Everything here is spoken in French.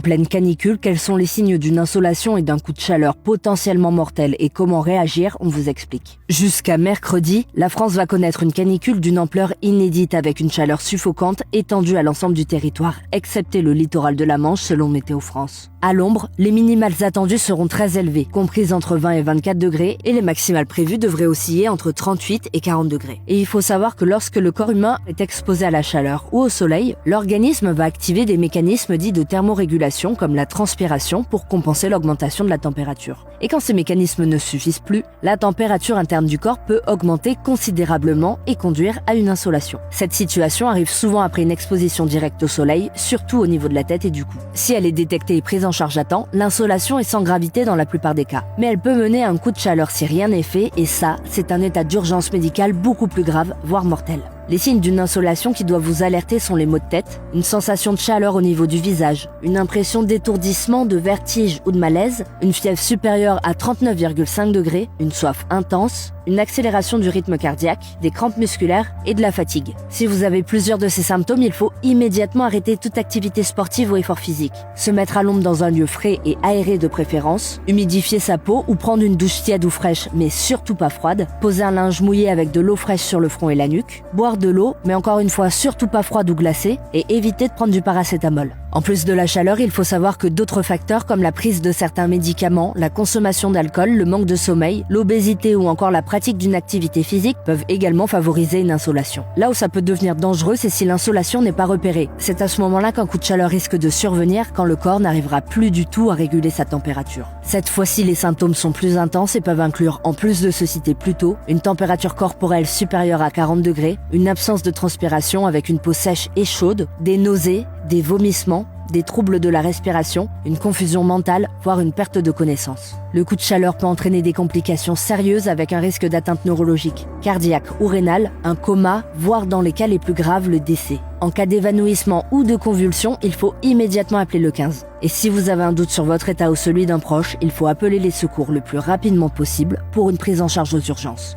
pleine canicule, quels sont les signes d'une insolation et d'un coup de chaleur potentiellement mortel et comment réagir, on vous explique. Jusqu'à mercredi, la France va connaître une canicule d'une ampleur inédite avec une chaleur suffocante étendue à l'ensemble du territoire, excepté le littoral de la Manche selon Météo France. À l'ombre, les minimales attendues seront très élevées, comprises entre 20 et 24 degrés, et les maximales prévues devraient osciller entre 38 et 40 degrés. Et il faut savoir que lorsque le corps humain est exposé à la chaleur ou au soleil, l'organisme va activer des mécanismes dits de thermorégulation comme la transpiration pour compenser l'augmentation de la température. Et quand ces mécanismes ne suffisent plus, la température interne du corps peut augmenter considérablement et conduire à une insolation. Cette situation arrive souvent après une exposition directe au soleil, surtout au niveau de la tête et du cou. Si elle est détectée et prise en charge à temps, l'insolation est sans gravité dans la plupart des cas. Mais elle peut mener à un coup de chaleur si rien n'est fait, et ça, c'est un état d'urgence médicale beaucoup plus grave, voire mortel. Les signes d'une insolation qui doivent vous alerter sont les maux de tête, une sensation de chaleur au niveau du visage, une impression d'étourdissement, de vertige ou de malaise, une fièvre supérieure à 39,5 degrés, une soif intense, une accélération du rythme cardiaque, des crampes musculaires et de la fatigue. Si vous avez plusieurs de ces symptômes, il faut immédiatement arrêter toute activité sportive ou effort physique. Se mettre à l'ombre dans un lieu frais et aéré de préférence, humidifier sa peau ou prendre une douche tiède ou fraîche mais surtout pas froide, poser un linge mouillé avec de l'eau fraîche sur le front et la nuque, boire de l'eau, mais encore une fois surtout pas froide ou glacée, et éviter de prendre du paracétamol. En plus de la chaleur, il faut savoir que d'autres facteurs comme la prise de certains médicaments, la consommation d'alcool, le manque de sommeil, l'obésité ou encore la pratique d'une activité physique peuvent également favoriser une insolation. Là où ça peut devenir dangereux, c'est si l'insolation n'est pas repérée. C'est à ce moment-là qu'un coup de chaleur risque de survenir quand le corps n'arrivera plus du tout à réguler sa température. Cette fois-ci, les symptômes sont plus intenses et peuvent inclure, en plus de ce cité plus tôt, une température corporelle supérieure à 40 degrés, une absence de transpiration avec une peau sèche et chaude, des nausées, des vomissements, des troubles de la respiration, une confusion mentale, voire une perte de connaissance. Le coup de chaleur peut entraîner des complications sérieuses avec un risque d'atteinte neurologique, cardiaque ou rénale, un coma, voire dans les cas les plus graves, le décès. En cas d'évanouissement ou de convulsion, il faut immédiatement appeler le 15. Et si vous avez un doute sur votre état ou celui d'un proche, il faut appeler les secours le plus rapidement possible pour une prise en charge aux urgences.